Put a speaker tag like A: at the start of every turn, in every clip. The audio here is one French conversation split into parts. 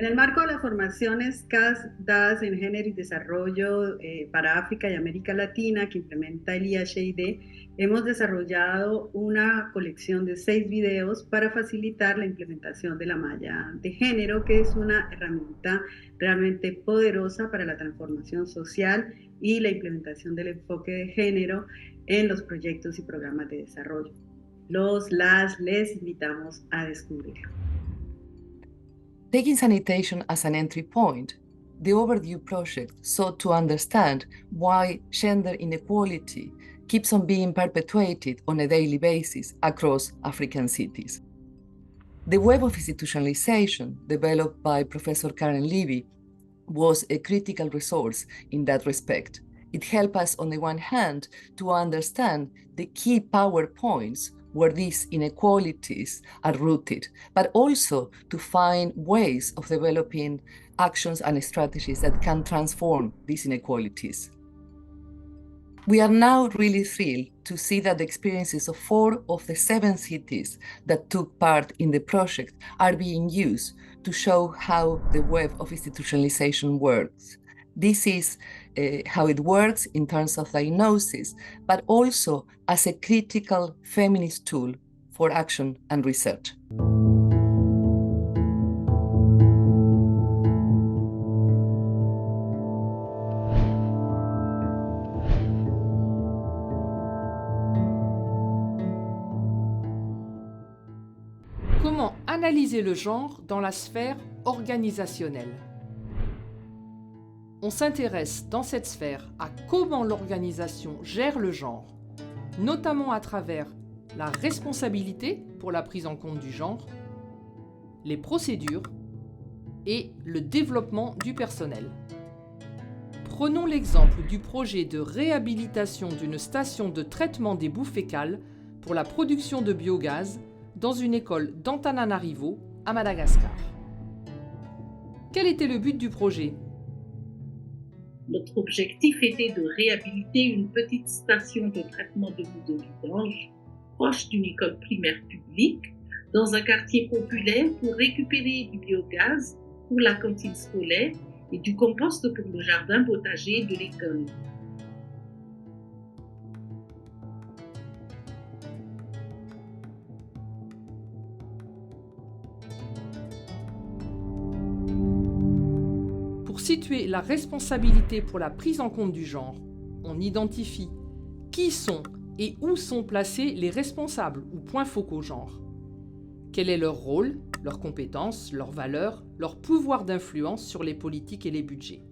A: En el marco de las formaciones CAS dadas en género y desarrollo para África y América Latina que implementa el IHID, hemos desarrollado una colección de 6 videos para facilitar la implementación de la malla de género, que es una herramienta realmente poderosa para la transformación social y la implementación del enfoque de género en los proyectos y programas de desarrollo. Les invitamos a descubrirlo.
B: Taking sanitation as an entry point, the Overdue project sought to understand why gender inequality keeps on being perpetuated on a daily basis across African cities. The web of institutionalization, developed by Professor Karen Levy, was a critical resource in that respect. It helped us, on the one hand, to understand the key power points where these inequalities are rooted, but also to find ways of developing actions and strategies that can transform these inequalities. We are now really thrilled to see that the experiences of 4 of the 7 cities that took part in the project are being used to show how the web of institutionalization works. This is how it works in terms of diagnosis, but also as a critical feminist tool for action and research.
C: Comment analyser le genre dans la sphère organisationnelle? On s'intéresse dans cette sphère à comment l'organisation gère le genre, notamment à travers la responsabilité pour la prise en compte du genre, les procédures et le développement du personnel. Prenons l'exemple du projet de réhabilitation d'une station de traitement des boues fécales pour la production de biogaz dans une école d'Antananarivo, à Madagascar. Quel était le but du projet?
D: Notre objectif était de réhabiliter une petite station de traitement de boues de vidange proche d'une école primaire publique dans un quartier populaire pour récupérer du biogaz pour la cantine scolaire et du compost pour le jardin potager de l'école.
C: Pour situer la responsabilité pour la prise en compte du genre, on identifie qui sont et où sont placés les responsables ou points focaux genre. Quel est leur rôle, leurs compétences, leurs valeurs, leur pouvoir d'influence sur les politiques et les budgets.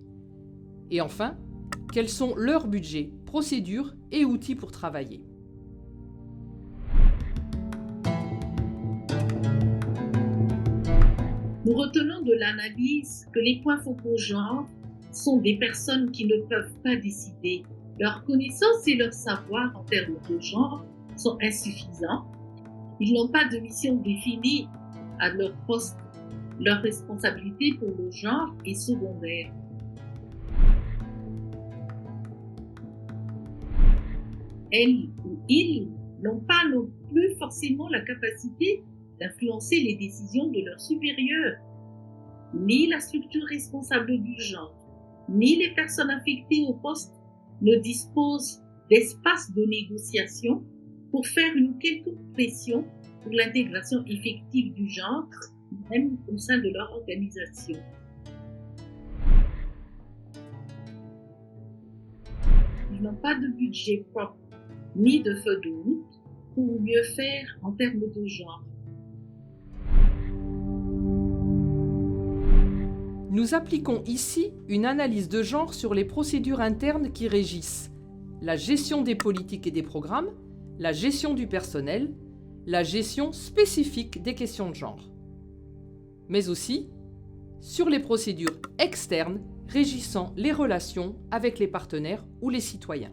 C: Et enfin, quels sont leurs budgets, procédures et outils pour travailler.
D: Nous retenons de l'analyse que les points focaux genre sont des personnes qui ne peuvent pas décider. Leurs connaissances et leur savoir en termes de genre sont insuffisants. Ils n'ont pas de mission définie à leur poste. Leur responsabilité pour le genre est secondaire. Elles ou ils n'ont pas non plus forcément la capacité d'influencer les décisions de leurs supérieurs. Ni la structure responsable du genre, ni les personnes affectées au poste ne disposent d'espace de négociation pour faire une quelconque pression pour l'intégration effective du genre, même au sein de leur organisation. Ils n'ont pas de budget propre, ni de feuille de route pour mieux faire en termes de genre.
C: Nous appliquons ici une analyse de genre sur les procédures internes qui régissent la gestion des politiques et des programmes, la gestion du personnel, la gestion spécifique des questions de genre, mais aussi sur les procédures externes régissant les relations avec les partenaires ou les citoyens.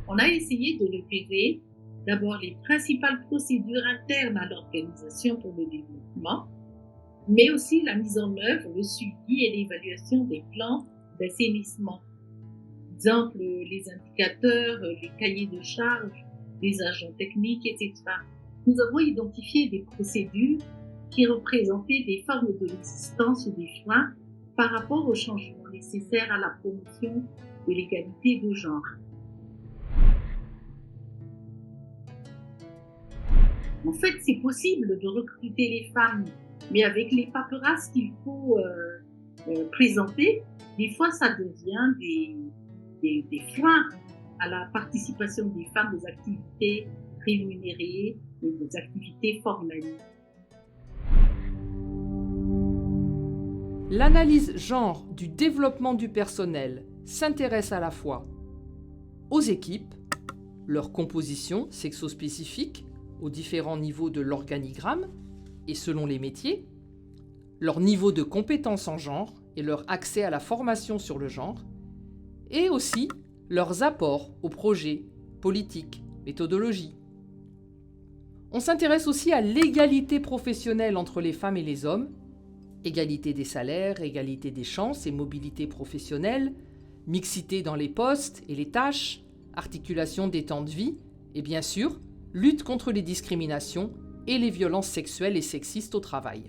D: On a essayé de repérer d'abord les principales procédures internes à l'organisation pour le développement, mais aussi la mise en œuvre, le suivi et l'évaluation des plans d'assainissement. Exemple, les indicateurs, les cahiers de charges des agents techniques, etc. Nous avons identifié des procédures qui représentaient des formes de résistance ou des freins par rapport aux changements nécessaires à la promotion de l'égalité de genre. En fait, c'est possible de recruter les femmes, mais avec les paperasses qu'il faut présenter, des fois ça devient des freins à la participation des femmes aux activités rémunérées et aux activités formelles.
C: L'analyse genre du développement du personnel s'intéresse à la fois aux équipes, leur composition sexospécifique aux différents niveaux de l'organigramme et selon les métiers, leur niveau de compétence en genre et leur accès à la formation sur le genre, et aussi leurs apports aux projets, politiques, méthodologies. On s'intéresse aussi à l'égalité professionnelle entre les femmes et les hommes, égalité des salaires, égalité des chances et mobilité professionnelle, mixité dans les postes et les tâches, articulation des temps de vie et bien sûr, lutte contre les discriminations et les violences sexuelles et sexistes au travail.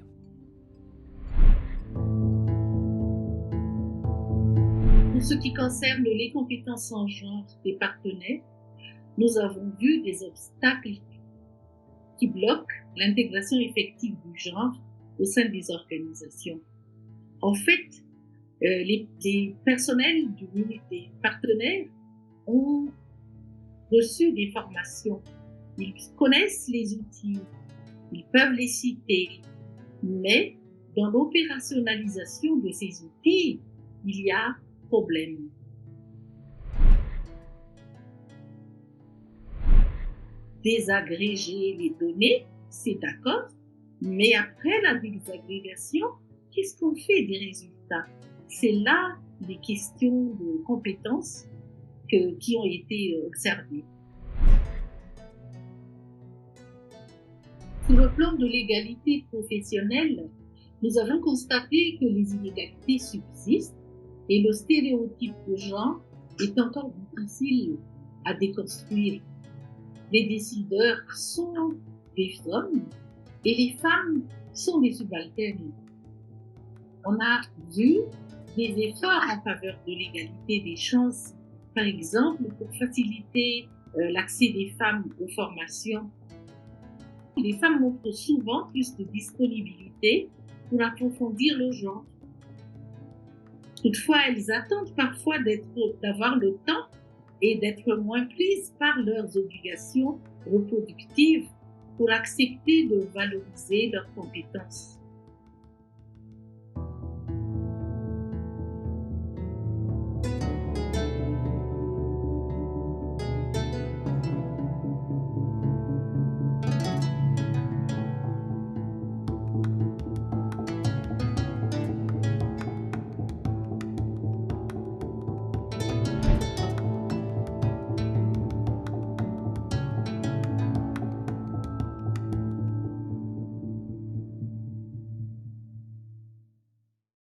D: Pour ce qui concerne les compétences en genre des partenaires, nous avons vu des obstacles qui bloquent l'intégration effective du genre au sein des organisations. En fait, les personnels des partenaires ont reçu des formations. Ils connaissent les outils, ils peuvent les citer, mais dans l'opérationnalisation de ces outils, il y a problème. Désagréger les données, c'est d'accord, mais après la désagrégation, qu'est-ce qu'on fait des résultats? C'est là les questions de compétences qui ont été observées. Sur le plan de l'égalité professionnelle, nous avons constaté que les inégalités subsistent et le stéréotype de genre est encore difficile à déconstruire. Les décideurs sont des hommes et les femmes sont des subalternes. On a vu des efforts en faveur de l'égalité des chances, par exemple pour faciliter l'accès des femmes aux formations. Les femmes montrent souvent plus de disponibilité pour approfondir le genre. Toutefois, elles attendent parfois d'avoir le temps et d'être moins prises par leurs obligations reproductives pour accepter de valoriser leurs compétences.